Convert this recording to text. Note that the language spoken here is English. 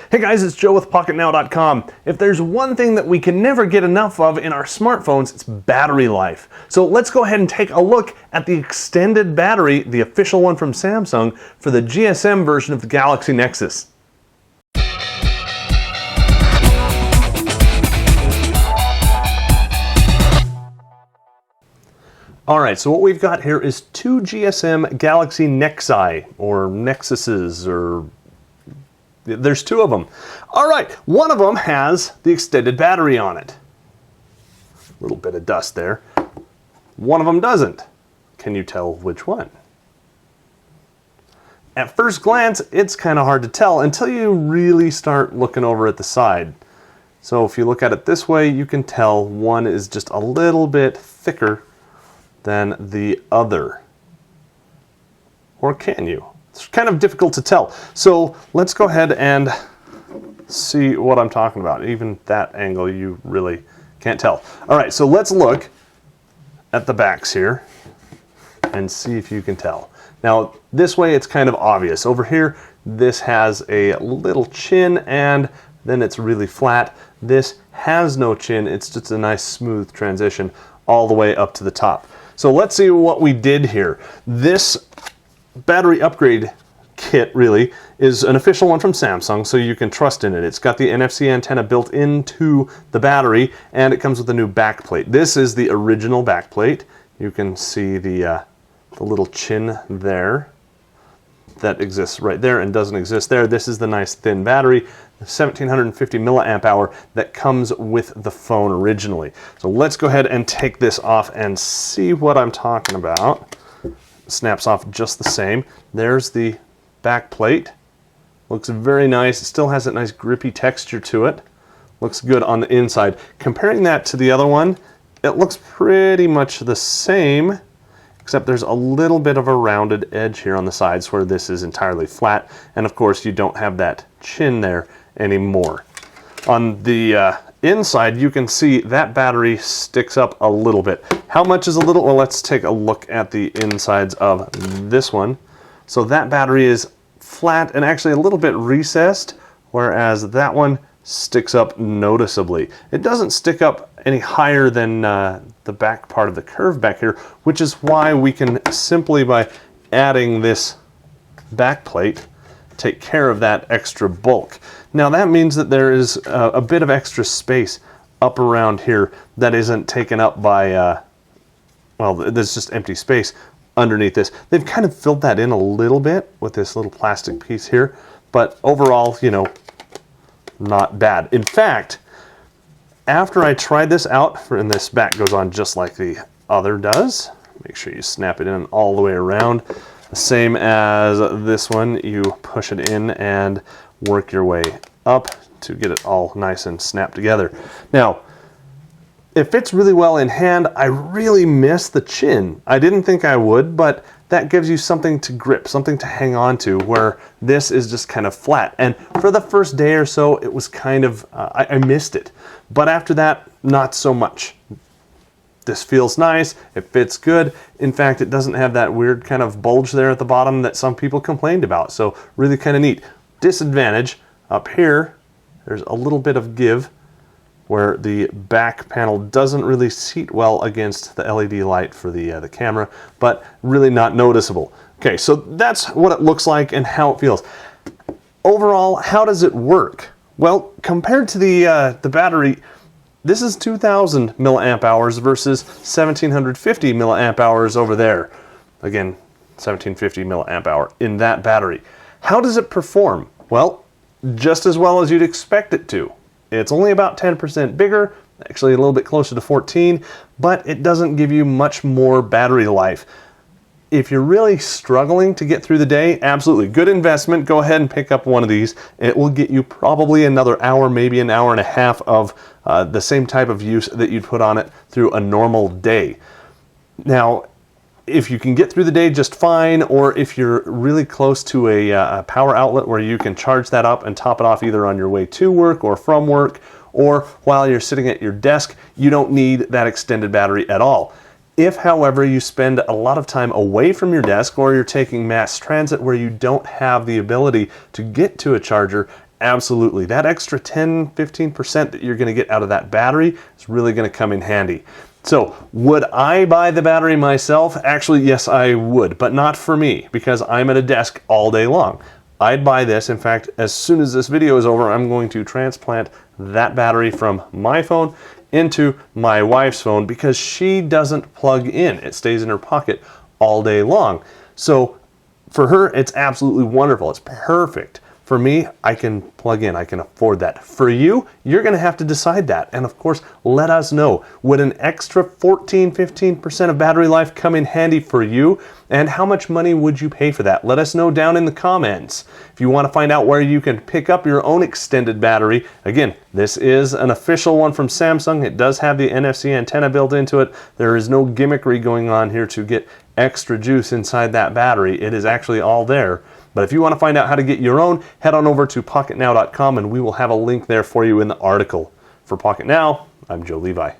Hey guys, it's Joe with Pocketnow.com. If there's one thing that we can never get enough of in our smartphones, it's battery life. So let's go ahead and take a look at the extended battery, the official one from Samsung, for the GSM version of the Galaxy Nexus. Alright, so what we've got here is two GSM Galaxy Nexi, or Nexuses, or there's two of them. Alright, one of them has the extended battery on it. A little bit of dust there. One of them doesn't. Can you tell which one? At first glance, it's kind of hard to tell until you really start looking over at the side. So if you look at it this way, you can tell one is just a little bit thicker than the other. Or can you? It's kind of difficult to tell. So let's go ahead and see what I'm talking about. Even that angle you really can't tell. Alright, so let's look at the backs here and see if you can tell. Now this way it's kind of obvious. Over here this has a little chin and then it's really flat. This has no chin, it's just a nice smooth transition all the way up to the top. So let's see what we did here. This battery upgrade kit really is an official one from Samsung, so you can trust in it. It's got the Nfc antenna built into the battery and it comes with a new backplate. This is the original backplate. You can see the little chin there that exists right there and doesn't exist there. This is the nice thin battery, the 1750 milliamp hour that comes with the phone originally. So let's go ahead and take this off and see what I'm talking about. Snaps off just the same. There's the back plate. Looks very nice. It still has that nice grippy texture to it. Looks good on the inside. Comparing that to the other one, it looks pretty much the same, except there's a little bit of a rounded edge here on the sides where this is entirely flat. And of course you don't have that chin there anymore. On the inside, you can see that battery sticks up a little bit. How much is a little? Well, let's take a look at the insides of this one. So that battery is flat and actually a little bit recessed, whereas that one sticks up noticeably. It doesn't stick up any higher than the back part of the curve back here, which is why we can simply, by adding this back plate, take care of that extra bulk. Now that means that there is a bit of extra space up around here that isn't taken up by, well, there's just empty space underneath this. They've kind of filled that in a little bit with this little plastic piece here, but overall, you know, not bad. In fact, after I tried this out, and this back goes on just like the other does, make sure you snap it in all the way around. The same as this one, you push it in and work your way up to get it all nice and snapped together. Now, it fits really well in hand. I really miss the chin. I didn't think I would, but that gives you something to grip, something to hang on to, where this is just kind of flat. And for the first day or so, it was kind of, I missed it. But after that, not so much. This feels nice, it fits good. In fact, it doesn't have that weird kind of bulge there at the bottom that some people complained about. So really kind of neat. Disadvantage, up here, there's a little bit of give where the back panel doesn't really seat well against the LED light for the camera, but really not noticeable. Okay, so that's what it looks like and how it feels. Overall, how does it work? Well, compared to the battery, this is 2000 milliamp hours versus 1750 milliamp hours over there. Again, 1750 milliamp hour in that battery. How does it perform? Well, just as well as you'd expect it to. It's only about 10% bigger, actually a little bit closer to 14, but it doesn't give you much more battery life. If you're really struggling to get through the day, absolutely good investment. Go ahead and pick up one of these. It will get you probably another hour, maybe an hour and a half of the same type of use that you'd put on it through a normal day. Now, if you can get through the day just fine, or if you're really close to a power outlet where you can charge that up and top it off either on your way to work or from work, or while you're sitting at your desk, you don't need that extended battery at all. If, however, you spend a lot of time away from your desk or you're taking mass transit where you don't have the ability to get to a charger Absolutely. That extra 10-15% that you're going to get out of that battery is really going to come in handy. So would I buy the battery myself? Actually, yes, I would, but not for me because I'm at a desk all day long. I'd buy this. In fact, as soon as this video is over, I'm going to transplant that battery from my phone into my wife's phone because she doesn't plug in. It stays in her pocket all day long. So for her, it's absolutely wonderful. It's perfect. For me, I can plug in. I can afford that. For you, you're going to have to decide that. And of course, let us know. Would an extra 14-15% of battery life come in handy for you? And how much money would you pay for that? Let us know down in the comments. If you want to find out where you can pick up your own extended battery, again, this is an official one from Samsung. It does have the NFC antenna built into it. There is no gimmickry going on here to get extra juice inside that battery. It is actually all there. But if you want to find out how to get your own, head on over to Pocketnow.com and we will have a link there for you in the article. For Pocketnow, I'm Joe Levi.